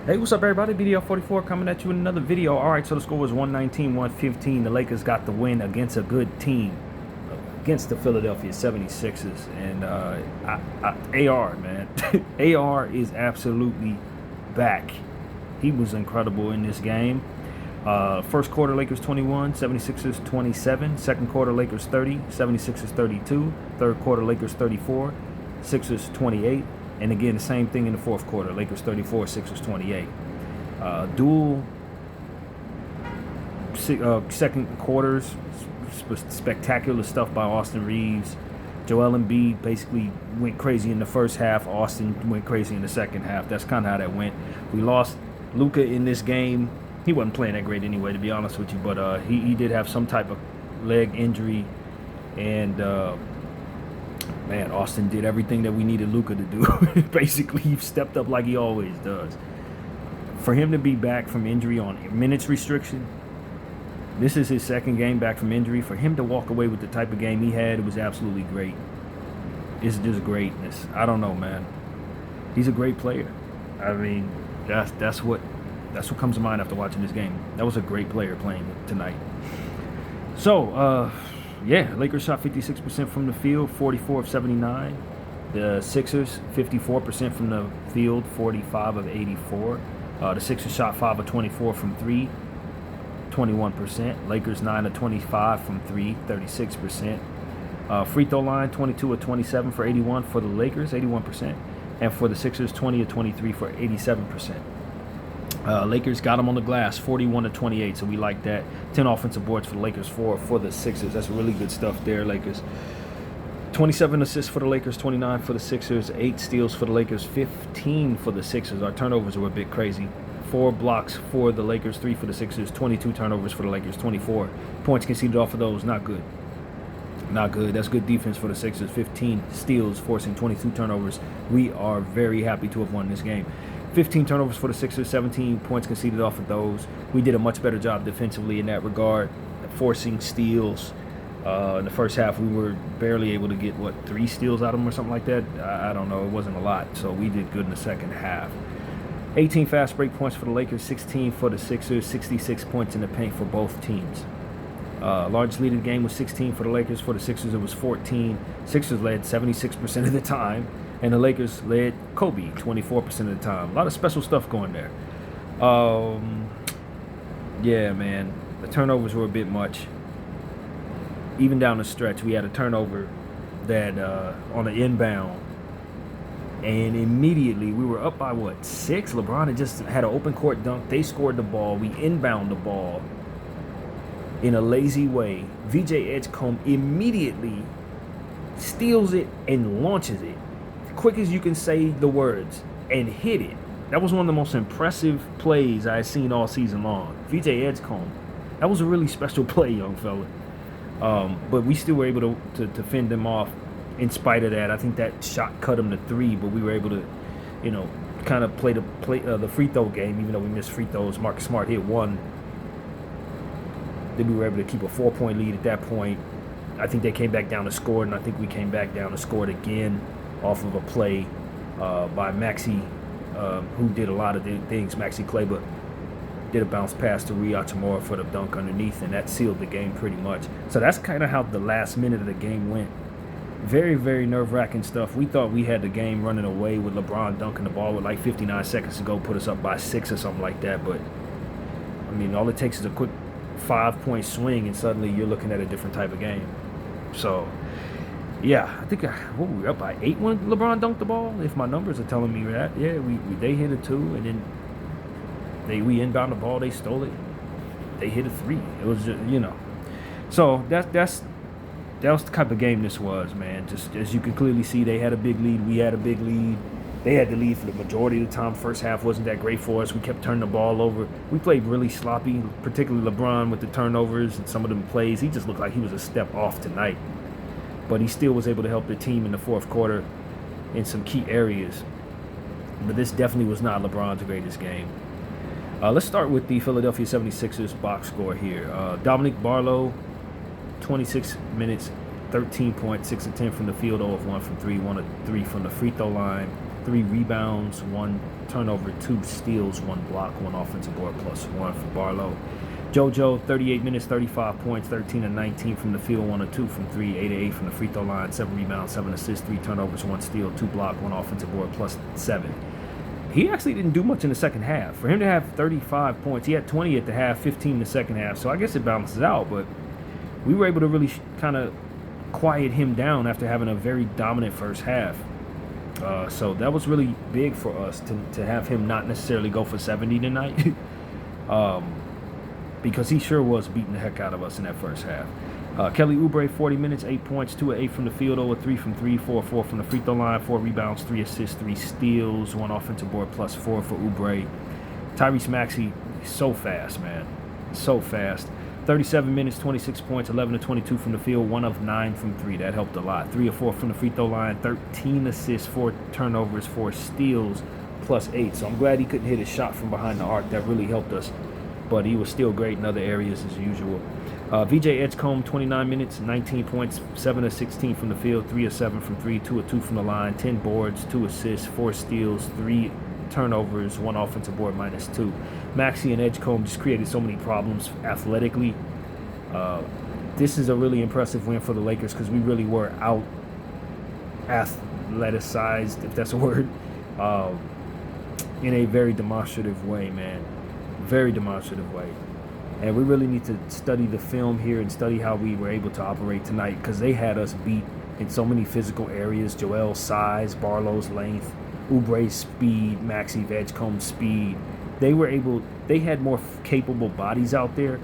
Hey, what's up, everybody? BDL44 coming at you with another video. All right, so the score was 119-115. The Lakers got the win against a good team, against the Philadelphia 76ers. And AR, man. AR is absolutely back. He was incredible in this game. First quarter, Lakers 21, 76ers 27. Second quarter, Lakers 30, 76ers 32. Third quarter, Lakers 34, Sixers 28. And again, the same thing in the fourth quarter. Lakers 34, Sixers 28. Dual second quarters, spectacular stuff by Austin Reeves. Joel Embiid basically went crazy in the first half. Austin went crazy in the second half. That's kind of how that went. We lost Luka in this game. He wasn't playing that great anyway, to be honest with you. But he did have some type of leg injury. And man, Austin did everything that we needed Luka to do. Basically, he stepped up like he always does. For him to be back from injury on minutes restriction, this is his second game back from injury. For him to walk away with the type of game he had, it was absolutely great. It's just greatness. I don't know, man. He's a great player. I mean, that's what comes to mind after watching this game. That was a great player playing tonight. So, yeah, Lakers shot 56% from the field, 44 of 79. The Sixers, 54% from the field, 45 of 84. The Sixers shot 5 of 24 from 3, 21%. Lakers 9 of 25 from 3, 36%. Free throw line, 22 of 27 for 81 for the Lakers, 81%. And for the Sixers, 20 of 23 for 87%. Lakers got them on the glass, 41 to 28, so we like that. 10 offensive boards for the Lakers, 4 for the Sixers. That's really good stuff there, Lakers. 27 assists for the Lakers, 29 for the Sixers, 8 steals for the Lakers, 15 for the Sixers. Our turnovers were a bit crazy. 4 blocks for the Lakers, 3 for the Sixers, 22 turnovers for the Lakers, 24 points conceded off of those. Not good. Not good. That's good defense for the Sixers. 15 steals, forcing 22 turnovers. We are very happy to have won this game. 15 turnovers for the Sixers, 17 points conceded off of those. We did a much better job defensively in that regard, forcing steals. In the first half, we were barely able to get, 3 steals out of them or something like that? I don't know. It wasn't a lot, so we did good in the second half. 18 fast break points for the Lakers, 16 for the Sixers, 66 points in the paint for both teams. Largest lead of the game was 16 for the Lakers. For the Sixers, it was 14. Sixers led 76% of the time. And the Lakers led Kobe 24% of the time. A lot of special stuff going there. Yeah, man. The turnovers were a bit much. Even down the stretch, we had a turnover that on the inbound. And immediately, we were up by, 6? LeBron had just had an open court dunk. They scored the ball. We inbound the ball in a lazy way. VJ Edgecombe immediately steals it and launches it. Quick as you can say the words, and hit it. That was one of the most impressive plays I had seen all season long. VJ Edgecombe. That was a really special play, young fella. But we still were able to fend them off in spite of that. I think that shot cut him to 3, but we were able to, kind of play the free throw game, even though we missed free throws. Marcus Smart hit 1. Then we were able to keep a 4-point lead at that point. I think they came back down to score, and I think we came back down to score it again off of a play by Maxi, who did a lot of things. Maxi Kleber did a bounce pass to Rui Hachimura for the dunk underneath, and that sealed the game pretty much. So that's kind of how the last minute of the game went. Very, very nerve-wracking stuff. We thought we had the game running away with LeBron dunking the ball with 59 seconds to go, put us up by 6 or something like that. But, I mean, all it takes is a quick 5-point swing, and suddenly you're looking at a different type of game. So, yeah, I think we were up by 8 when LeBron dunked the ball, if my numbers are telling me that. Yeah, they hit a 2, and then we inbound the ball, they stole it, they hit a 3. It was just, So that was the type of game this was, man. Just as you can clearly see, they had a big lead, we had a big lead. They had the lead for the majority of the time. First half wasn't that great for us. We kept turning the ball over. We played really sloppy, particularly LeBron with the turnovers and some of them plays. He just looked like he was a step off tonight. But he still was able to help the team in the fourth quarter in some key areas. But this definitely was not LeBron's greatest game. Let's start with the Philadelphia 76ers box score here. Dominic Barlow, 26 minutes, 13 points, 6 of 10 from the field, 0 of 1 from 3, 1 of 3 from the free throw line. 3 rebounds, 1 turnover, 2 steals, 1 block, 1 offensive board, plus 1 for Barlow. JoJo, 38 minutes, 35 points, 13 and 19 from the field, 1 and 2 from 3, 8 and 8 from the free throw line, 7 rebounds, 7 assists, 3 turnovers, 1 steal, 2 block, 1 offensive board, plus 7. He actually didn't do much in the second half. For him to have 35 points, he had 20 at the half, 15 in the second half, so I guess it balances out, but we were able to really kind of quiet him down after having a very dominant first half. So that was really big for us to have him not necessarily go for 70 tonight. Because he sure was beating the heck out of us in that first half. Kelly Oubre, 40 minutes, 8 points, 2 of 8 from the field, 0 of 3 from 3, 4 of 4 from the free throw line, 4 rebounds, 3 assists, 3 steals, 1 offensive board, plus 4 for Oubre. Tyrese Maxey, so fast, man. So fast. 37 minutes, 26 points, 11 of 22 from the field, 1 of 9 from 3. That helped a lot. 3 of 4 from the free throw line, 13 assists, 4 turnovers, 4 steals, plus 8. So I'm glad he couldn't hit his shot from behind the arc. That really helped us. But he was still great in other areas as usual. VJ Edgecombe, 29 minutes, 19 points, 7 of 16 from the field, 3 of 7 from 3, 2 of 2 from the line, 10 boards, 2 assists, 4 steals, 3 turnovers, 1 offensive board, minus 2. Maxey and Edgecombe just created so many problems athletically. This is a really impressive win for the Lakers because we really were out athleticized, if that's a word, in a very demonstrative way, man. Very demonstrative way. And we really need to study the film here and study how we were able to operate tonight because they had us beat in so many physical areas. Joel's size, Barlow's length, Oubre's speed, Maxey, Edgecombe's speed. They had more capable bodies out there,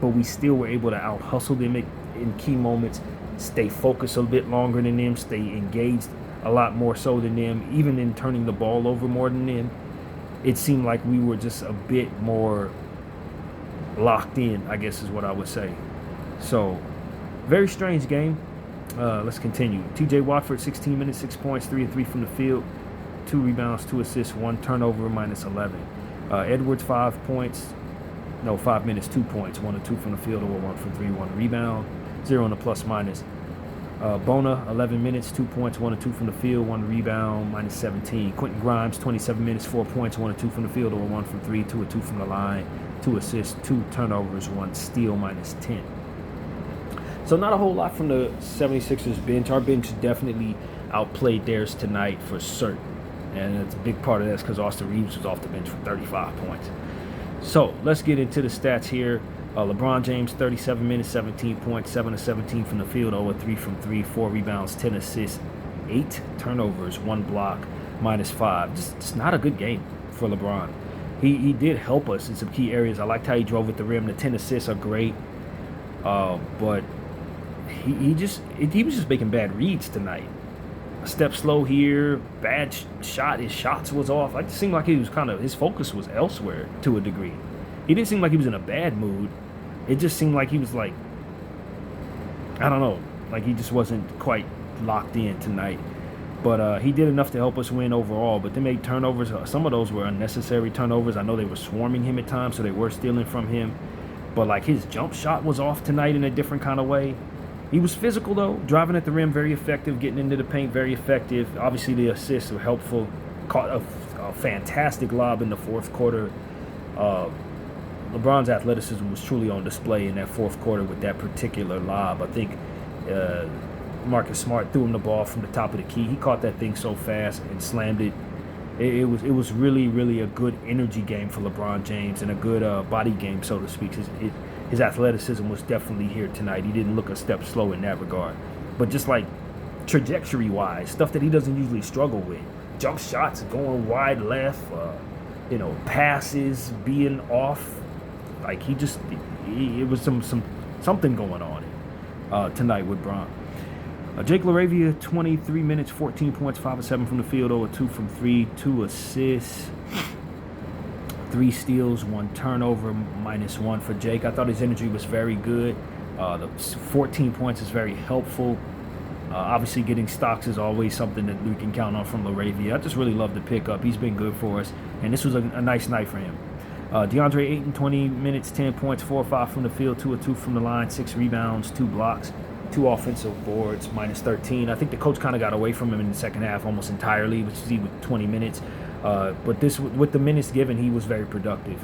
but we still were able to out-hustle them in key moments, stay focused a bit longer than them, stay engaged a lot more so than them, even in turning the ball over more than them. It seemed like we were just a bit more locked in, I guess is what I would say. So, very strange game. Let's continue. TJ Watford, 16 minutes, 6 points, 3 of 3 from the field, 2 rebounds, 2 assists, 1 turnover, minus 11. Edwards, 5 minutes, 2 points, 1 of 2 from the field, 1 from 3, 1 rebound, 0 on the plus minus. Bona, 11 minutes, 2 points, 1 of 2 from the field, 1 rebound, minus 17. Quentin Grimes, 27 minutes, 4 points, 1 of 2 from the field, 1 from 3, 2 of 2 from the line, 2 assists, 2 turnovers, 1 steal, minus 10. So not a whole lot from the 76ers bench. Our bench definitely outplayed theirs tonight for certain. And it's a big part of that because Austin Reeves was off the bench for 35 points. So let's get into the stats here. LeBron James, 37 minutes, 17 points, 7 of 17 from the field, 0 of 3 from 3, 4 rebounds, 10 assists, 8 turnovers, 1 block, minus 5. Just not a good game for LeBron. He did help us in some key areas. I liked how he drove at the rim. The 10 assists are great. But he was just making bad reads tonight. A step slow here, bad shot. His shots was off. It seemed like his focus was elsewhere to a degree. He didn't seem like he was in a bad mood. It just seemed like he was like, I don't know, like he just wasn't quite locked in tonight. But he did enough to help us win overall. But they made turnovers. Some of those were unnecessary turnovers. I know they were swarming him at times, so they were stealing from him. But like his jump shot was off tonight in a different kind of way. He was physical though, driving at the rim, very effective, getting into the paint, very effective. Obviously the assists were helpful. Caught a fantastic lob in the fourth quarter. LeBron's athleticism was truly on display in that fourth quarter with that particular lob. I think Marcus Smart threw him the ball from the top of the key. He caught that thing so fast and slammed it. It was really, really a good energy game for LeBron James and a good body game, so to speak. His athleticism was definitely here tonight. He didn't look a step slow in that regard. But just like trajectory-wise, stuff that he doesn't usually struggle with. Jump shots, going wide left, passes being off. Like it was something going on tonight with Bron. Jake LaRavia, 23 minutes, 14 points, 5 of 7 from the field, 0 of 2 from 3, 2 assists, 3 steals, 1 turnover, minus 1 for Jake. I thought his energy was very good. The 14 points is very helpful. Obviously, getting stocks is always something that we can count on from LaRavia. I just really love the pickup. He's been good for us, and this was a nice night for him. DeAndre Ayton, 20 minutes, 10 points, 4 of 5 from the field, 2 of 2 from the line, 6 rebounds, 2 blocks, 2 offensive boards, minus 13. I think the coach kind of got away from him in the second half almost entirely, which is with 20 minutes. But this, with the minutes given, he was very productive.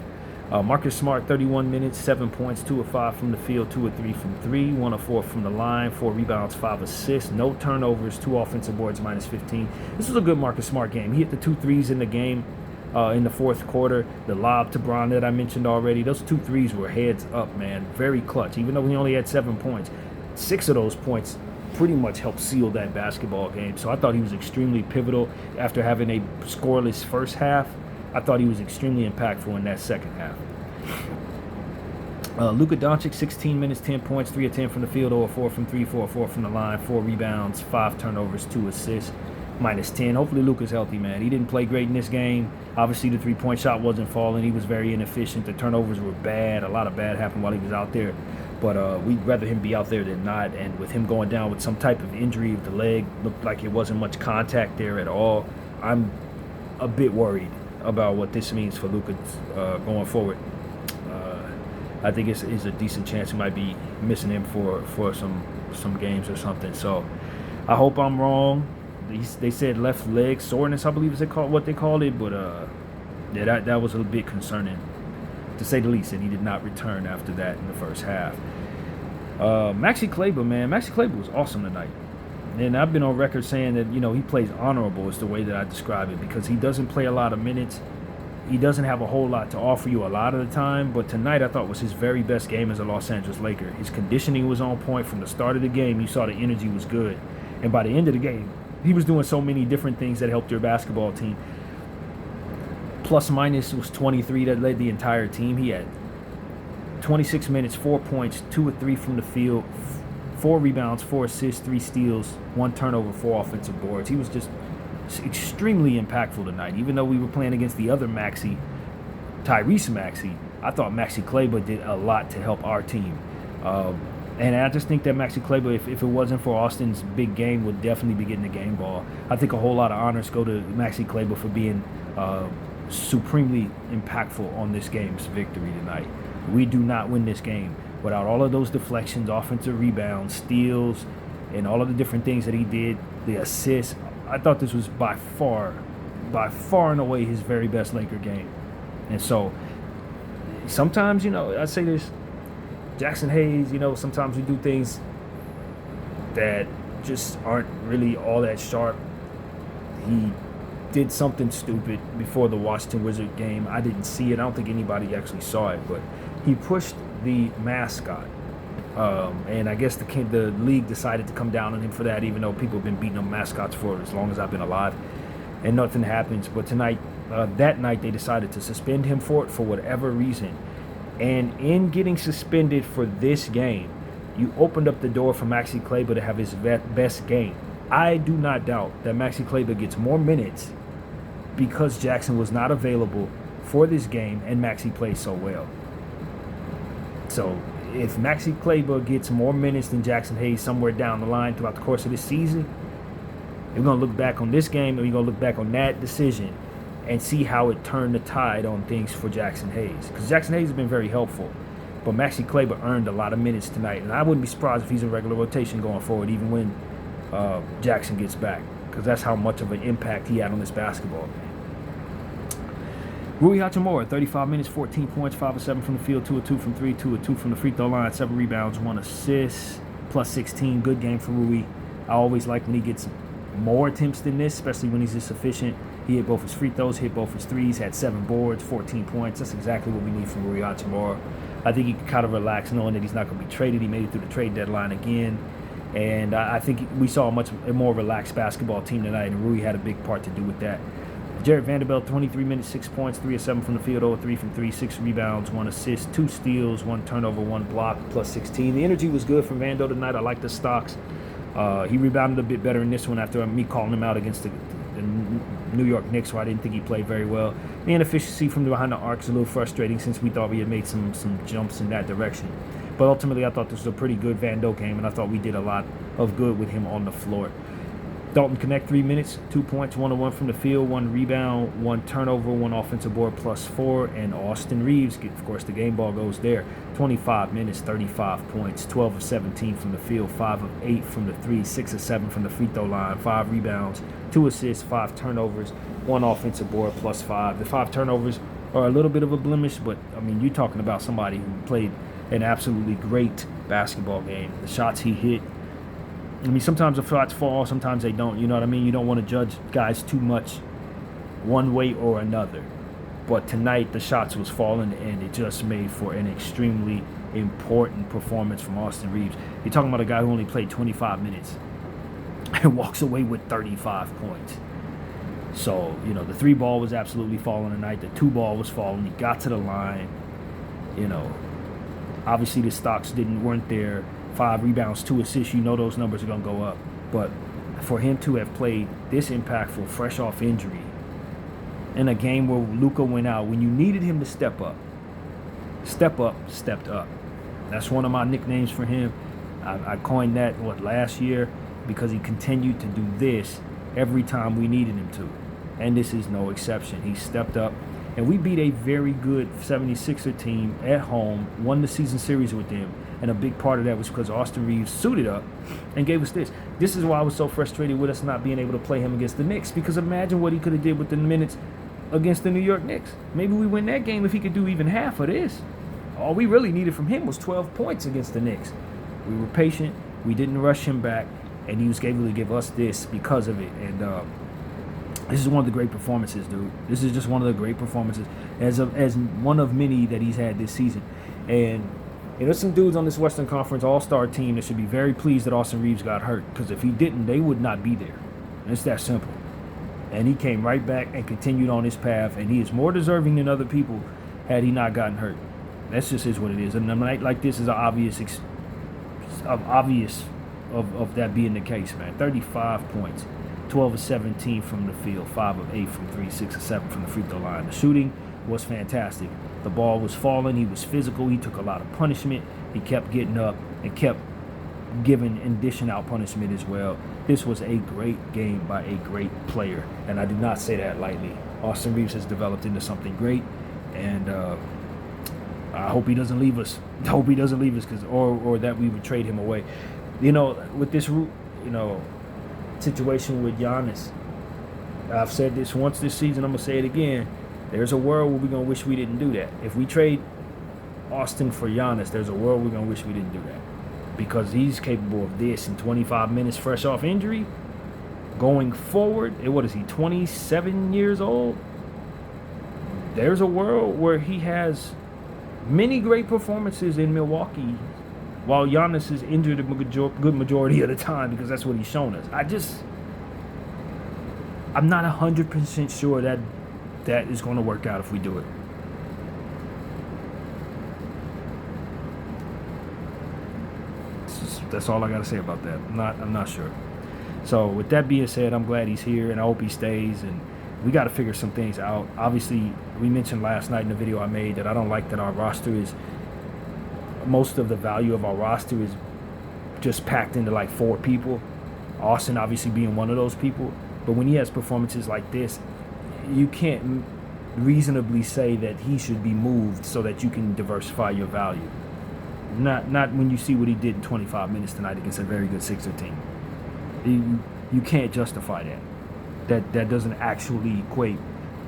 Marcus Smart, 31 minutes, 7 points, 2 of 5 from the field, 2 of 3 from 3, 1 of 4 from the line, 4 rebounds, 5 assists, no turnovers, 2 offensive boards, minus 15. This was a good Marcus Smart game. He hit the 2 threes in the game in the fourth quarter. The lob to Bron that I mentioned already, those 2 threes were heads up, man. Very clutch. Even though he only had 7 points, 6 of those points pretty much helped seal that basketball game. So I thought he was extremely pivotal after having a scoreless first half. I thought he was extremely impactful in that second half. Luka Doncic, 16 minutes, 10 points, 3 of 10 from the field, 0 of 4 from 3, 4 of 4 from the line, 4 rebounds, 5 turnovers, 2 assists, minus 10. Hopefully Luka's healthy, man. He didn't play great in this game. Obviously the 3-point shot wasn't falling. He was very inefficient. The turnovers were bad. A lot of bad happened while he was out there. But we'd rather him be out there than not. And with him going down with some type of injury of the leg, looked like it wasn't much contact there at all. I'm a bit worried about what this means for Luka going forward. I think it's a decent chance he might be missing him for some games or something. So I hope I'm wrong. They said left leg soreness, I believe is what they called it. But yeah, that was a bit concerning, to say the least. And he did not return after that in the first half. Maxi Kleber, man. Maxi Kleber was awesome tonight. And I've been on record saying that, he plays honorable is the way that I describe it, because he doesn't play a lot of minutes. He doesn't have a whole lot to offer you a lot of the time. But tonight I thought was his very best game as a Los Angeles Laker. His conditioning was on point from the start of the game. You saw the energy was good. And by the end of the game, he was doing so many different things that helped your basketball team. Plus minus was 23 that led the entire team. He had 26 minutes, 4 points, 2 of 3 from the field, 4 rebounds, 4 assists, 3 steals, 1 turnover, 4 offensive boards. He was just extremely impactful tonight. Even though we were playing against the other Maxey, Tyrese Maxey, I thought Maxi Kleber did a lot to help our team. And I just think that Maxi Kleber, if it wasn't for Austin's big game, would definitely be getting the game ball. I think a whole lot of honors go to Maxi Kleber for being supremely impactful on this game's victory tonight. We do not win this game without all of those deflections, offensive rebounds, steals, and all of the different things that he did, the assists. I thought this was by far and away his very best Laker game. And so sometimes, I say this, Jackson Hayes, sometimes we do things that just aren't really all that sharp. He did something stupid before the Washington Wizards game. I didn't see it. I don't think anybody actually saw it, but he pushed the mascot. And I guess the league decided to come down on him for that, even though people have been beating up mascots for as long as I've been alive, and nothing happens. But tonight, that night, they decided to suspend him for it for whatever reason. And in getting suspended for this game, you opened up the door for Maxi Kleber to have his best game. I do not doubt that Maxi Kleber gets more minutes because Jackson was not available for this game and Maxi plays so well. So if Maxi Kleber gets more minutes than Jackson Hayes somewhere down the line throughout the course of this season, we're going to look back on this game and we're going to look back on that decision and see how it turned the tide on things for Jackson Hayes. Because Jackson Hayes has been very helpful, but Maxi Kleber earned a lot of minutes tonight. And I wouldn't be surprised if he's in regular rotation going forward, even when Jackson gets back, because that's how much of an impact he had on this basketball game. Rui Hachimura, 35 minutes, 14 points, 5 of 7 from the field, 2 of 2 from 3, 2 of 2 from the free throw line, 7 rebounds, 1 assist, plus 16. Good game for Rui. I always like when he gets more attempts than this, especially when he's this efficient. He hit both his free throws, hit both his threes, had 7 boards, 14 points. That's exactly what we need from Rui Hachimura. I think he can kind of relax knowing that he's not going to be traded. He made it through the trade deadline again. And I think we saw a much more relaxed basketball team tonight, and Rui had a big part to do with that. Jarred Vanderbilt, 23 minutes, 6 points, 3 of 7 from the field, 0 of 3 from 3, 6 rebounds, 1 assist, 2 steals, 1 turnover, 1 block, plus 16. The energy was good from Vando tonight. I like the stocks. He rebounded a bit better in this one after me calling him out against the New York Knicks, where I didn't think he played very well. The inefficiency from behind the arc is a little frustrating since we thought we had made some jumps in that direction. But ultimately, I thought this was a pretty good Vando game, and I thought we did a lot of good with him on the floor. Dalton Connect 3 minutes, 2 points, 1-1 from the field, 1 rebound, 1 turnover, 1 offensive board +4. And Austin Reaves, of course, the game ball goes there. 25 minutes, 35 points, 12 of 17 from the field, 5 of 8 from the 3, 6 of 7 from the free throw line, 5 rebounds, 2 assists, 5 turnovers, 1 offensive board +5. The 5 turnovers are a little bit of a blemish, but I mean, you're talking about somebody who played an absolutely great basketball game. The shots he hit, I mean, sometimes the shots fall, sometimes they don't. You know what I mean? You don't want to judge guys too much one way or another. But tonight, the shots was falling, and it just made for an extremely important performance from Austin Reaves. You're talking about a guy who only played 25 minutes and walks away with 35 points. So, you know, the 3 ball was absolutely falling tonight. The 2 ball was falling. He got to the line. You know, obviously the stocks weren't there. 5 rebounds, 2 assists, you know those numbers are going to go up. But for him to have played this impactful, fresh off injury, in a game where Luka went out, when you needed him to stepped up. That's one of my nicknames for him. I coined that, last year, because he continued to do this every time we needed him to. And this is no exception. He stepped up. And we beat a very good 76er team at home, won the season series with them. And a big part of that was because Austin Reaves suited up and gave us this. This is why I was so frustrated with us not being able to play him against the Knicks. Because imagine what he could have did with the minutes against the New York Knicks. Maybe we win that game if he could do even half of this. All we really needed from him was 12 points against the Knicks. We were patient. We didn't rush him back. And he was able to give us this because of it. And this is one of the great performances, dude. This is just one of the great performances as one of many that he's had this season. And there's some dudes on this Western Conference All-Star team that should be very pleased that Austin Reaves got hurt, because if he didn't, they would not be there. It's that simple. And he came right back and continued on his path, and he is more deserving than other people had he not gotten hurt. That's just is what it is. And a night like this is an obvious of that being the case, man. 35 points. 12 of 17 from the field, 5 of 8 from 3, 6 of 7 from the free throw line. The shooting was fantastic. The ball was falling. He was physical. He took a lot of punishment. He kept getting up and kept giving and dishing out punishment as well. This was a great game by a great player, and I do not say that lightly. Austin Reaves has developed into something great, and I hope he doesn't leave us. I hope he doesn't leave us, or that we would trade him away. You know, with this, situation with Giannis, I've said this once this season, I'm going to say it again. There's a world where we're going to wish we didn't do that. If we trade Austin for Giannis, there's a world we're going to wish we didn't do that. Because he's capable of this in 25 minutes fresh off injury. Going forward, what is he, 27 years old? There's a world where he has many great performances in Milwaukee while Giannis is injured a good majority of the time, because that's what he's shown us. I'm not 100% sure that is going to work out if we do it. That's all I got to say about that. I'm not sure. So with that being said, I'm glad he's here, and I hope he stays. And we got to figure some things out. Obviously, we mentioned last night in the video I made that I don't like that our roster is. Most of the value of our roster is just packed into like 4 people. Austin obviously being one of those people. But when he has performances like this, you can't reasonably say that he should be moved so that you can diversify your value. Not when you see what he did in 25 minutes tonight against a very good Sixer team. You can't justify that. That doesn't actually equate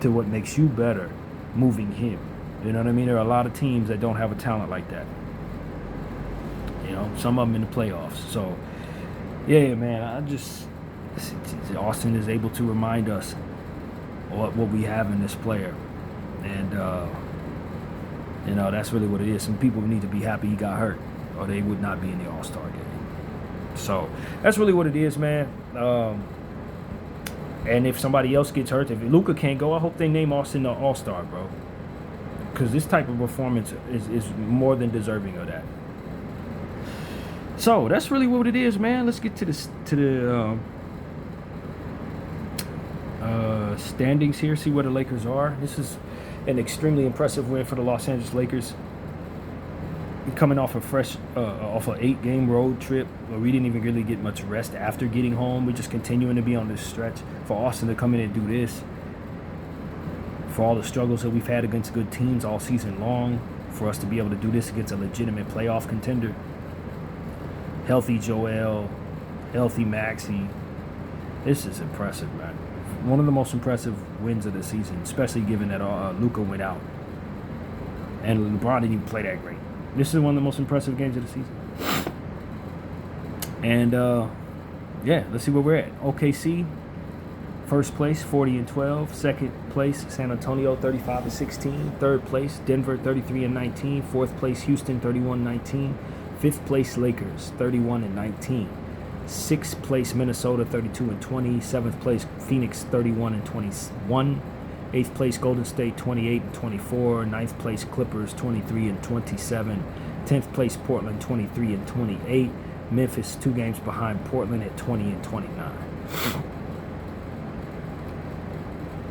to what makes you better moving him. You know what I mean? There are a lot of teams that don't have a talent like that. You know, some of them in the playoffs. So, yeah, man, Austin is able to remind us what we have in this player. And, that's really what it is. Some people need to be happy he got hurt, or they would not be in the All-Star game. So, that's really what it is, man. And if somebody else gets hurt, if Luka can't go, I hope they name Austin the All-Star, bro. Because this type of performance is more than deserving of that. So that's really what it is, man. Let's get to the standings here. See where the Lakers are. This is an extremely impressive win for the Los Angeles Lakers. coming off a fresh, off an 8-game road trip where we didn't even really get much rest after getting home. We're just continuing to be on this stretch. For Austin to come in and do this, for all the struggles that we've had against good teams all season long, for us to be able to do this against a legitimate playoff contender, healthy Joel, healthy Maxey, this is impressive, man. One of the most impressive wins of the season, especially given that Luka went out and LeBron didn't even play that great. This is one of the most impressive games of the season. And yeah, let's see where we're at. OKC, first place, 40-12. Second place, San Antonio, 35-16. Third place, Denver, 33-19. Fourth place, Houston, 31-19. Fifth place, Lakers, 31-19. Sixth place, Minnesota, 32-20. Seventh place, Phoenix, 31-21. Eighth place, Golden State, 28-24. Ninth place, Clippers, 23-27. 10th place, Portland, 23-28. Memphis, 2 games behind Portland at 20-29.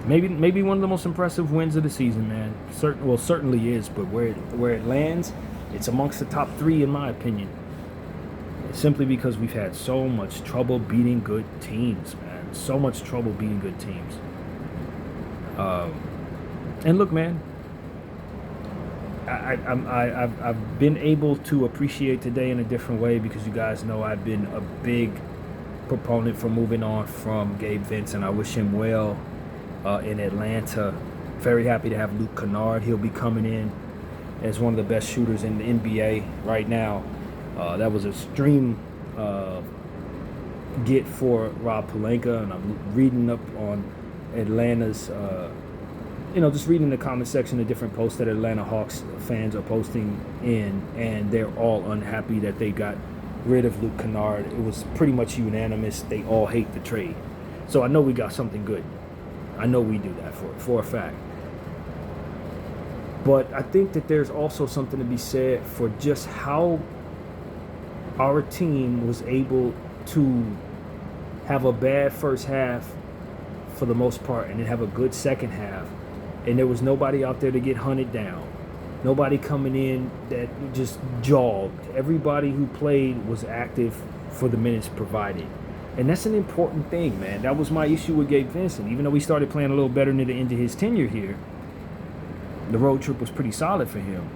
Maybe one of the most impressive wins of the season, man. Certainly is, but where it lands, it's amongst the top 3 in my opinion. It's simply because we've had so much trouble beating good teams, man. So much trouble beating good teams. And look, man, I've been able to appreciate today in a different way because you guys know I've been a big proponent for moving on from Gabe Vincent. I wish him well in Atlanta. Very happy to have Luke Kennard. He'll be coming in as one of the best shooters in the NBA right now. That was a extreme get for Rob Pelinka, and I'm reading up on Atlanta's, just reading the comment section of different posts that Atlanta Hawks fans are posting in, and they're all unhappy that they got rid of Luke Kennard. It was pretty much unanimous. They all hate the trade. So I know we got something good. I know we do that for a fact. But I think that there's also something to be said for just how our team was able to have a bad first half for the most part and then have a good second half, and there was nobody out there to get hunted down, nobody coming in that just jogged. Everybody who played was active for the minutes provided, and that's an important thing, man. That was my issue with Gabe Vincent. Even though we started playing a little better near the end of his tenure here, the road trip was pretty solid for him.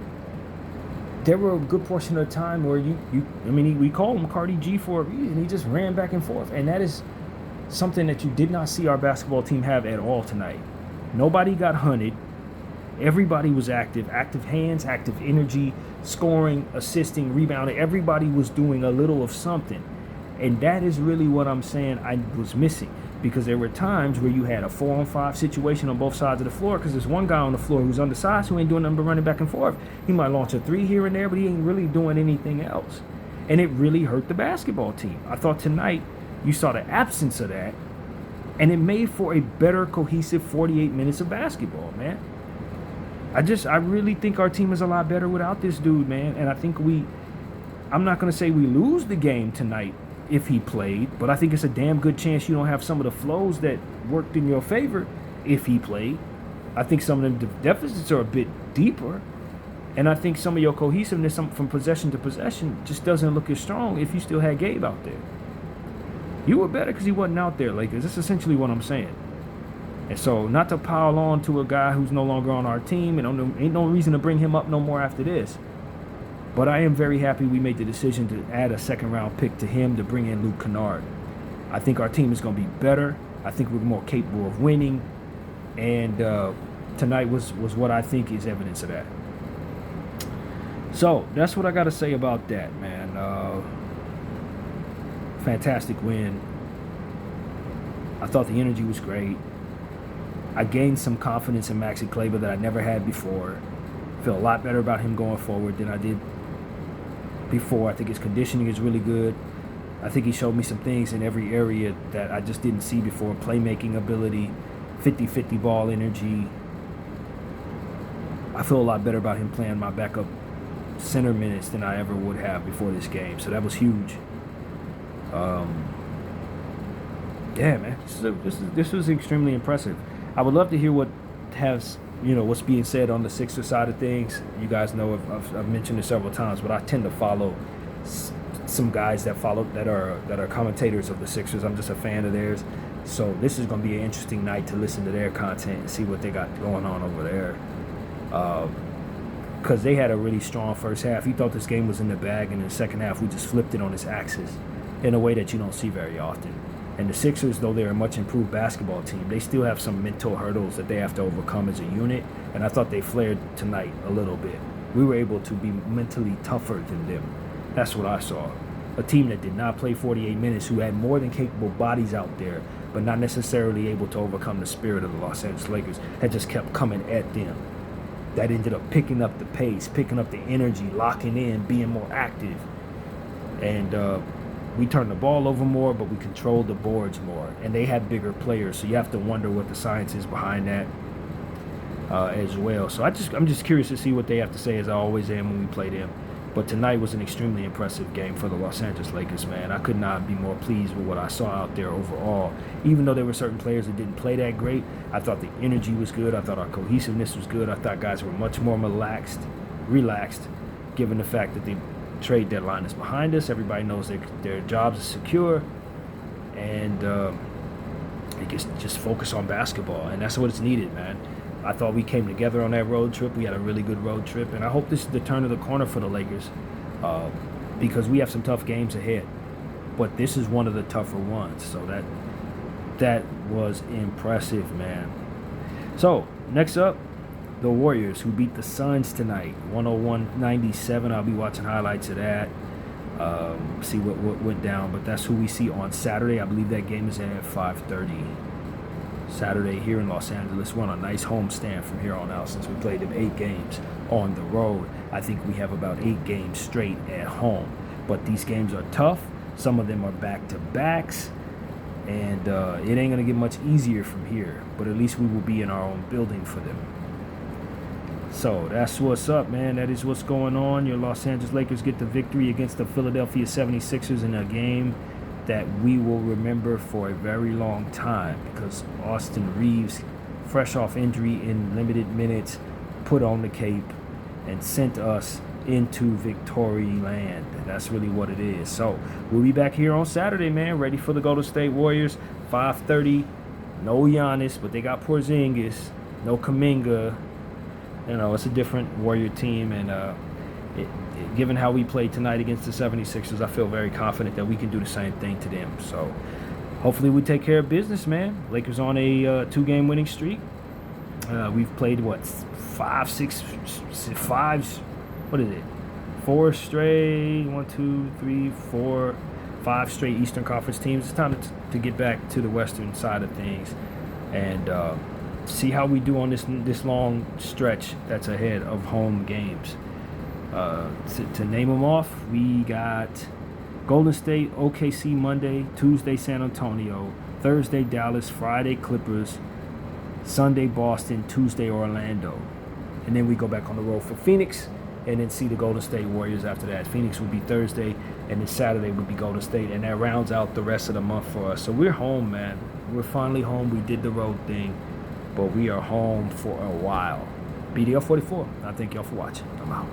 There were a good portion of the time where we call him Cardi G for a reason. He just ran back and forth, and that is something that you did not see our basketball team have at all tonight. Nobody got hunted. Everybody was active hands, active energy, scoring, assisting, rebounding. Everybody was doing a little of something. And that is really what I'm saying I was missing, because there were times where you had a 4-on-5 situation on both sides of the floor, because there's one guy on the floor who's undersized who ain't doing nothing but running back and forth. He might launch a 3 here and there, but he ain't really doing anything else. And it really hurt the basketball team. I thought tonight you saw the absence of that, and it made for a better cohesive 48 minutes of basketball, man. I really think our team is a lot better without this dude, man. And I think I'm not going to say we lose the game tonight if he played, but I think it's a damn good chance you don't have some of the flows that worked in your favor if he played. I think some of the deficits are a bit deeper, and I think some of your cohesiveness from possession to possession just doesn't look as strong if you still had Gabe out there. You were better because he wasn't out there, Lakers. That's essentially what I'm saying. And so, not to pile on to a guy who's no longer on our team, and ain't no reason to bring him up no more after this. But I am very happy we made the decision to add a second-round pick to him to bring in Luke Kennard. I think our team is going to be better. I think we're more capable of winning. And tonight was what I think is evidence of that. So, that's what I got to say about that, man. Fantastic win. I thought the energy was great. I gained some confidence in Maxey Kleber that I never had before. Feel a lot better about him going forward than I did before. I think his conditioning is really good. I think he showed me some things in every area that I just didn't see before. Playmaking ability, 50-50 ball energy. I feel a lot better about him playing my backup center minutes than I ever would have before this game. So that was huge. Yeah, man, this was extremely impressive. I would love to hear what what's being said on the Sixers side of things. You guys know I've mentioned it several times, but I tend to follow some guys that are commentators of the Sixers. I'm just a fan of theirs. So this is going to be an interesting night to listen to their content and see what they got going on over there. Because they had a really strong first half. He thought this game was in the bag, and in the second half we just flipped it on its axis in a way that you don't see very often. And the Sixers, though they're a much improved basketball team, they still have some mental hurdles that they have to overcome as a unit. And I thought they flared tonight a little bit. We were able to be mentally tougher than them. That's what I saw. A team that did not play 48 minutes, who had more than capable bodies out there, but not necessarily able to overcome the spirit of the Los Angeles Lakers, had just kept coming at them. That ended up picking up the pace, picking up the energy, locking in, being more active. And we turned the ball over more, but we controlled the boards more. And they had bigger players, so you have to wonder what the science is behind that as well. So I'm just curious to see what they have to say, as I always am when we play them. But tonight was an extremely impressive game for the Los Angeles Lakers, man. I could not be more pleased with what I saw out there overall. Even though there were certain players that didn't play that great, I thought the energy was good. I thought our cohesiveness was good. I thought guys were much more relaxed, given the fact that the trade deadline is behind us. Everybody knows their jobs are secure. And they just focus on basketball. And that's what it's needed, man. I thought we came together on that road trip. We had a really good road trip, and I hope this is the turn of the corner for the Lakers, because we have some tough games ahead. But this is one of the tougher ones, so that was impressive, man. So next up, the Warriors, who beat the Suns tonight, 101-97. I'll be watching highlights of that, see what went down. But that's who we see on Saturday. I believe that game is at 5:30. Saturday here in Los Angeles. We're on a nice homestand from here on out, since we played them 8 games on the road. I think we have about 8 games straight at home. But these games are tough. Some of them are back-to-backs. And it ain't going to get much easier from here. But at least we will be in our own building for them. So that's what's up, man. That is what's going on. Your Los Angeles Lakers get the victory against the Philadelphia 76ers in a game that we will remember for a very long time, because Austin Reeves, fresh off injury in limited minutes, put on the cape and sent us into victory land. That's really what it is. So we'll be back here on Saturday, man, ready for the Golden State Warriors. 5:30. No Giannis, but they got Porzingis. No Kuminga. It's a different Warrior team, and given how we played tonight against the 76ers, I feel very confident that we can do the same thing to them. So hopefully we take care of business, man. Lakers on a 2-game winning streak. We've played, 4 straight, 5 straight Eastern Conference teams. It's time to get back to the Western side of things and see how we do on this long stretch that's ahead of home games. To name them off, we got Golden State, OKC Monday, Tuesday San Antonio, Thursday Dallas, Friday Clippers, Sunday Boston, Tuesday Orlando. And then we go back on the road for Phoenix, and then see the Golden State Warriors after that. Phoenix will be Thursday, and then Saturday would be Golden State, and that rounds out the rest of the month for us. So we're home, man. We're finally home. We did the road thing, but we are home for a while. BDL 44. I thank y'all for watching. I'm out.